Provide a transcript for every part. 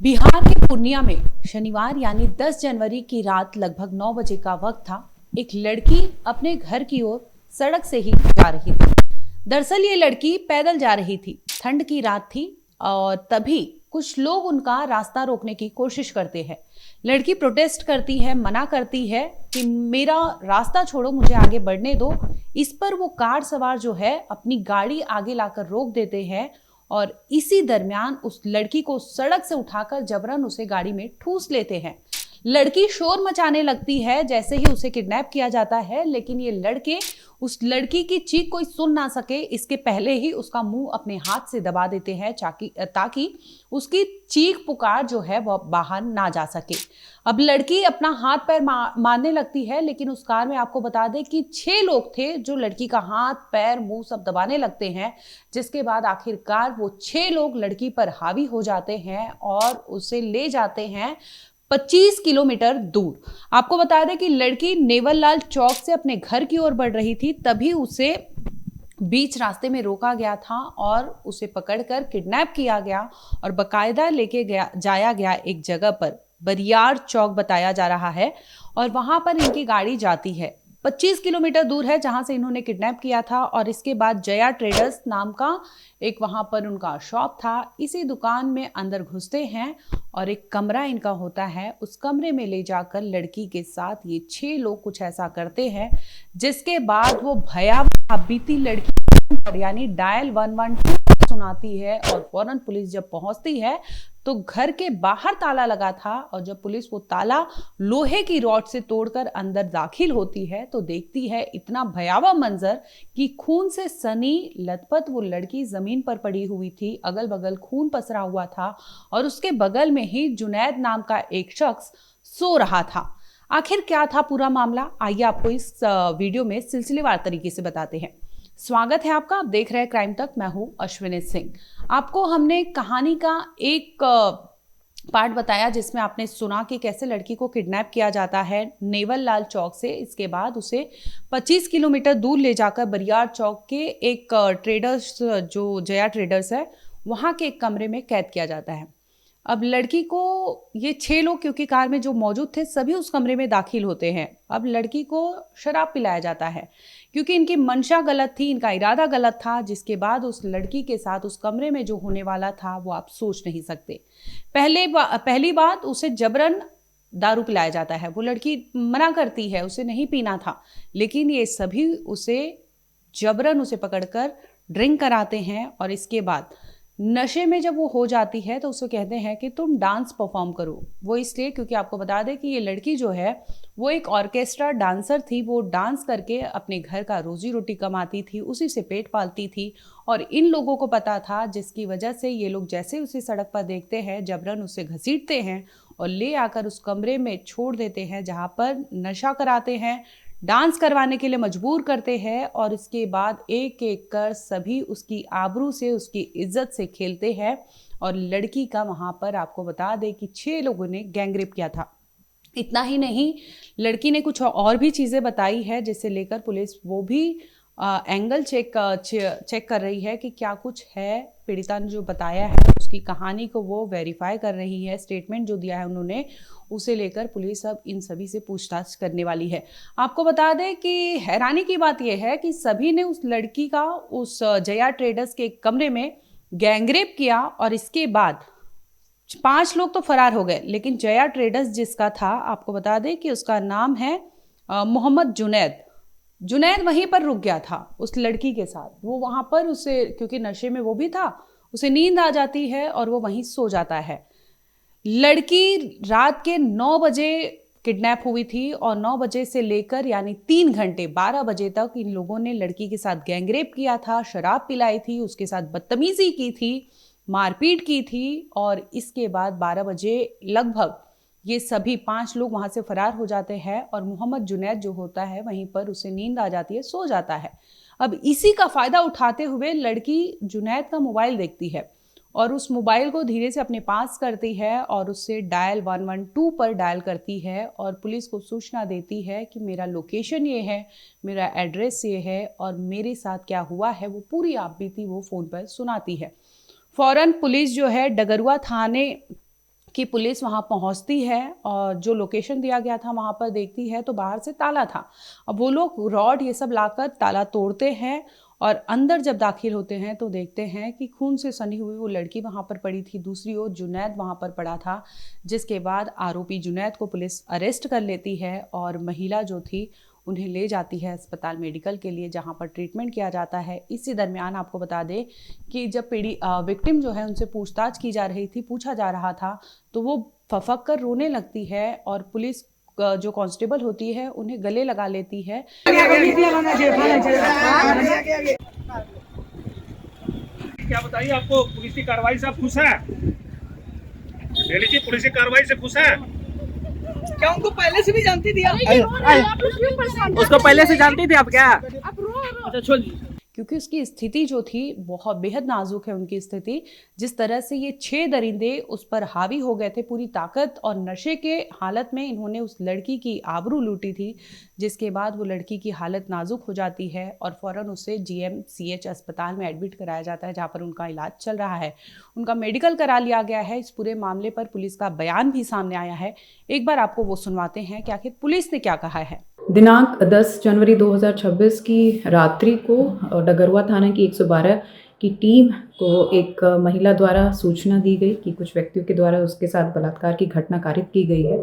बिहार के पूर्णिया में शनिवार यानी 10 जनवरी की रात लगभग 9 बजे का वक्त था। एक लड़की अपने घर की ओर सड़क से ही जा रही थी। दरअसल ये लड़की पैदल जा रही थी। ठंड की रात थी और तभी कुछ लोग उनका रास्ता रोकने की कोशिश करते हैं। लड़की प्रोटेस्ट करती है, मना करती है कि मेरा रास्ता छोड़ो, मुझे आगे बढ़ने दो। इस पर वो कार सवार जो है अपनी गाड़ी आगे लाकर रोक देते हैं और इसी दरमियान उस लड़की को सड़क से उठाकर जबरन उसे गाड़ी में ठूस लेते हैं। लड़की शोर मचाने लगती है जैसे ही उसे किडनैप किया जाता है, लेकिन ये लड़के उस लड़की की चीख कोई सुन ना सके इसके पहले ही उसका मुंह अपने हाथ से दबा देते हैं ताकि उसकी चीख पुकार जो है वह बाहर ना जा सके। अब लड़की अपना हाथ पैर मारने लगती है, लेकिन उस कार में आपको बता दें कि 6 लोग थे जो लड़की का हाथ पैर मुंह सब दबाने लगते हैं, जिसके बाद आखिरकार वो 6 लोग लड़की पर हावी हो जाते हैं और उसे ले जाते हैं 25 किलोमीटर दूर। आपको बता दें कि लड़की नेवल लाल चौक से अपने घर की ओर बढ़ रही थी, तभी उसे बीच रास्ते में रोका गया था और उसे पकड़कर किडनैप किया गया और बकायदा लेके जाया गया एक जगह पर, बरियार चौक बताया जा रहा है, और वहां पर इनकी गाड़ी जाती है। 25 किलोमीटर दूर है जहां से इन्होंने किडनैप किया था और इसके बाद जया ट्रेडर्स नाम का एक वहां पर उनका शॉप था। इसी दुकान में अंदर घुसते हैं और एक कमरा इनका होता है। उस कमरे में ले जाकर लड़की के साथ ये 6 लोग कुछ ऐसा करते हैं, जिसके बाद वो भयावह बीती लड़की यानी डायल 112 सुनाती है और फौरन पुलिस जब पहुंचती है तो घर के बाहर ताला लगा था और जब पुलिस वो ताला लोहे की रॉड से तोड़कर अंदर दाखिल होती है तो देखती है इतना भयावह मंजर कि खून से सनी लथपथ वो लड़की जमीन पर पड़ी हुई थी। अगल बगल खून पसरा हुआ था और उसके बगल में ही जुनैद नाम का एक शख्स सो रहा था। आखिर क्या था पूरा मामला, आइए आपको इस वीडियो में सिलसिलेवार तरीके से बताते हैं। स्वागत है आपका, आप देख रहे हैं क्राइम तक, मैं हूं अश्विनी सिंह। आपको हमने कहानी का एक पार्ट बताया जिसमें आपने सुना कि कैसे लड़की को किडनैप किया जाता है नेवल लाल चौक से। इसके बाद उसे 25 किलोमीटर दूर ले जाकर बरियार चौक के एक ट्रेडर्स जो जया ट्रेडर्स है वहां के एक कमरे में कैद किया जाता है। अब लड़की को ये 6 लोग क्योंकि कार में जो मौजूद थे सभी उस कमरे में दाखिल होते हैं। अब लड़की को शराब पिलाया जाता है क्योंकि इनकी मंशा गलत थी, इनका इरादा गलत था, जिसके बाद उस लड़की के साथ उस कमरे में जो होने वाला था वो आप सोच नहीं सकते। पहली बात, उसे जबरन दारू पिलाया जाता है। वो लड़की मना करती है, उसे नहीं पीना था, लेकिन ये सभी उसे जबरन उसे पकड़कर ड्रिंक कराते हैं और इसके बाद नशे में जब वो हो जाती है तो उसे कहते हैं कि तुम डांस परफॉर्म करो। वो इसलिए क्योंकि आपको बता दें कि ये लड़की जो है वो एक ऑर्केस्ट्रा डांसर थी। वो डांस करके अपने घर का रोजी रोटी कमाती थी, उसी से पेट पालती थी और इन लोगों को पता था, जिसकी वजह से ये लोग जैसे उसे सड़क पर देखते हैं जबरन उसे घसीटते हैं और ले आकर उस कमरे में छोड़ देते हैं जहाँ पर नशा कराते हैं, डांस करवाने के लिए मजबूर करते हैं और इसके बाद एक एक कर सभी उसकी आबरू से, उसकी इज्जत से खेलते हैं। और लड़की का वहां पर आपको बता दें कि 6 लोगों ने गैंगरेप किया था। इतना ही नहीं, लड़की ने कुछ और भी चीजें बताई है जिसे लेकर पुलिस वो भी एंगल चेक कर रही है कि क्या कुछ है। पीड़िता ने जो बताया है उसकी कहानी को वो वेरीफाई कर रही है। स्टेटमेंट जो दिया है उन्होंने उसे लेकर पुलिस अब इन सभी से पूछताछ करने वाली है। आपको बता दें कि हैरानी की बात यह है कि सभी ने उस लड़की का उस जया ट्रेडर्स के कमरे में गैंगरेप किया और इसके बाद 5 लोग तो फरार हो गए, लेकिन जया ट्रेडर्स जिसका था, आपको बता दें कि उसका नाम है मोहम्मद जुनैद। जुनैद वहीं पर रुक गया था उस लड़की के साथ। वो वहां पर उसे, क्योंकि नशे में वो भी था, उसे नींद आ जाती है और वो वहीं सो जाता है। लड़की रात के 9 बजे किडनैप हुई थी और 9 बजे से लेकर यानी 3 घंटे 12 बजे तक इन लोगों ने लड़की के साथ गैंगरेप किया था, शराब पिलाई थी, उसके साथ बदतमीजी की थी, मारपीट की थी और इसके बाद 12 बजे लगभग ये सभी 5 लोग वहां से फरार हो जाते हैं और मोहम्मद जुनैद जो होता है वहीं पर उसे नींद आ जाती है, सो जाता है। अब इसी का फायदा उठाते हुए लड़की जुनैद का मोबाइल देखती है और उस मोबाइल को धीरे से अपने पास करती है और उससे डायल 112 पर डायल करती है और पुलिस को सूचना देती है कि मेरा लोकेशन ये है, मेरा एड्रेस ये है और मेरे साथ क्या हुआ है वो पूरी आप बीती वो फ़ोन पर सुनाती है। फौरन पुलिस जो है डगरुआ थाने कि पुलिस वहाँ पहुँचती है और जो लोकेशन दिया गया था वहाँ पर देखती है तो बाहर से ताला था। अब वो लोग रॉड ये सब लाकर ताला तोड़ते हैं और अंदर जब दाखिल होते हैं तो देखते हैं कि खून से सनी हुई वो लड़की वहाँ पर पड़ी थी, दूसरी ओर जुनैद वहाँ पर पड़ा था। जिसके बाद आरोपी जुनैद को पुलिस अरेस्ट कर लेती है और महिला जो थी उन्हें ले जाती है अस्पताल मेडिकल के लिए, जहां पर ट्रीटमेंट किया जाता है। इसी दरमियान आपको बता दें कि जब विक्टिम जो है उनसे पूछताछ की जा रही थी, पूछा जा रहा था, तो वो फफक कर रोने लगती है और पुलिस जो कांस्टेबल होती है उन्हें गले लगा लेती है। क्या बताइए, आपको पुलिस की कार्रवाई से आप खुश हैं? दिल्ली की पुलिस की कार्रवाई से खुश हैं? क्या उनको पहले से भी जानती थी उसको पहले से जानती थी आप क्या? अच्छा छोड़ क्योंकि उसकी स्थिति जो थी बहुत बेहद नाजुक है उनकी स्थिति। जिस तरह से ये 6 दरिंदे उस पर हावी हो गए थे, पूरी ताकत और नशे के हालत में इन्होंने उस लड़की की आबरू लूटी थी, जिसके बाद वो लड़की की हालत नाजुक हो जाती है और फ़ौरन उसे GMCH अस्पताल में एडमिट कराया जाता है, जहाँ पर उनका इलाज चल रहा है। उनका मेडिकल करा लिया गया है। इस पूरे मामले पर पुलिस का बयान भी सामने आया है। एक बार आपको वो सुनवाते हैं कि आखिर पुलिस ने क्या कहा है। दिनांक 10 जनवरी 2026 की रात्रि को डगरुआ थाना की 112 की टीम को एक महिला द्वारा सूचना दी गई कि कुछ व्यक्तियों के द्वारा उसके साथ बलात्कार की घटना कारित की गई है।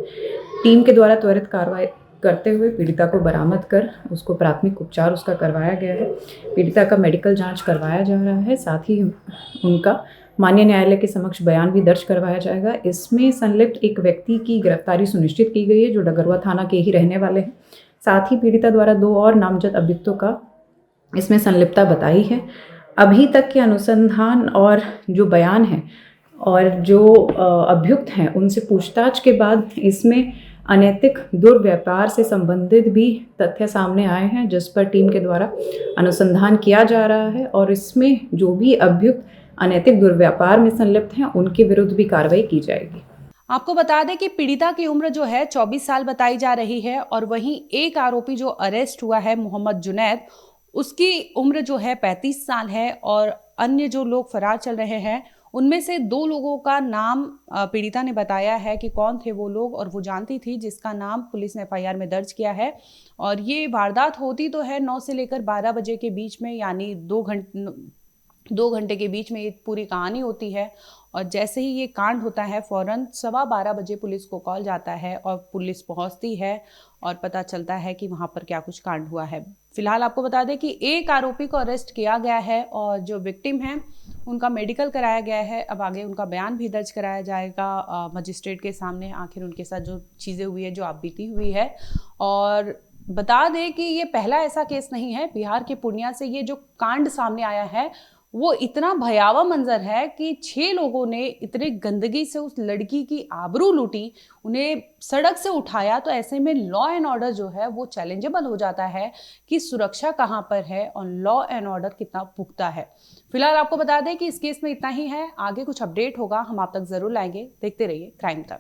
टीम के द्वारा त्वरित कार्रवाई करते हुए पीड़िता को बरामद कर उसको प्राथमिक उपचार उसका करवाया गया है। पीड़िता का मेडिकल जांच करवाया जा रहा है, साथ ही उनका माननीय न्यायालय के समक्ष बयान भी दर्ज करवाया जाएगा। इसमें संलिप्त एक व्यक्ति की गिरफ्तारी सुनिश्चित की गई है जो डगरुआ थाना के ही रहने वाले हैं। साथ ही पीड़िता द्वारा 2 और नामजद अभियुक्तों का इसमें संलिप्तता बताई है। अभी तक के अनुसंधान और जो बयान है और जो अभियुक्त हैं उनसे पूछताछ के बाद इसमें अनैतिक दुर्व्यापार से संबंधित भी तथ्य सामने आए हैं, जिस पर टीम के द्वारा अनुसंधान किया जा रहा है और इसमें जो भी अभियुक्त अनैतिक दुर्व्यापार में संलिप्त हैं उनके विरुद्ध भी कार्रवाई की जाएगी। आपको बता दें कि पीड़िता की उम्र जो है 24 साल बताई जा रही है और वहीं एक आरोपी जो अरेस्ट हुआ है मोहम्मद जुनैद, उसकी उम्र जो है 35 साल है और अन्य जो लोग फरार चल रहे हैं उनमें से 2 लोगों का नाम पीड़िता ने बताया है कि कौन थे वो लोग और वो जानती थी, जिसका नाम पुलिस ने FIR में दर्ज किया है। और ये वारदात होती तो है 9 से लेकर 12 बजे के बीच में, यानी 2 घंटे के बीच में ये पूरी कहानी होती है। और जैसे ही ये कांड होता है फ़ौरन 12:15 बजे पुलिस को कॉल जाता है और पुलिस पहुंचती है और पता चलता है कि वहां पर क्या कुछ कांड हुआ है। फिलहाल आपको बता दें कि एक आरोपी को अरेस्ट किया गया है और जो विक्टिम हैं उनका मेडिकल कराया गया है। अब आगे उनका बयान भी दर्ज कराया जाएगा मजिस्ट्रेट के सामने, आखिर उनके साथ जो चीज़ें हुई है, जो आप बीती हुई है। और बता दें कि ये पहला ऐसा केस नहीं है। बिहार के पूर्णिया से ये जो कांड सामने आया है वो इतना भयावह मंजर है कि 6 लोगों ने इतने गंदगी से उस लड़की की आबरू लूटी, उन्हें सड़क से उठाया। तो ऐसे में लॉ एंड ऑर्डर जो है वो चैलेंजेबल हो जाता है कि सुरक्षा कहाँ पर है और लॉ एंड ऑर्डर कितना पुख्ता है। फिलहाल आपको बता दें कि इस केस में इतना ही है। आगे कुछ अपडेट होगा हम आप तक जरूर लाएंगे। देखते रहिए क्राइम तक।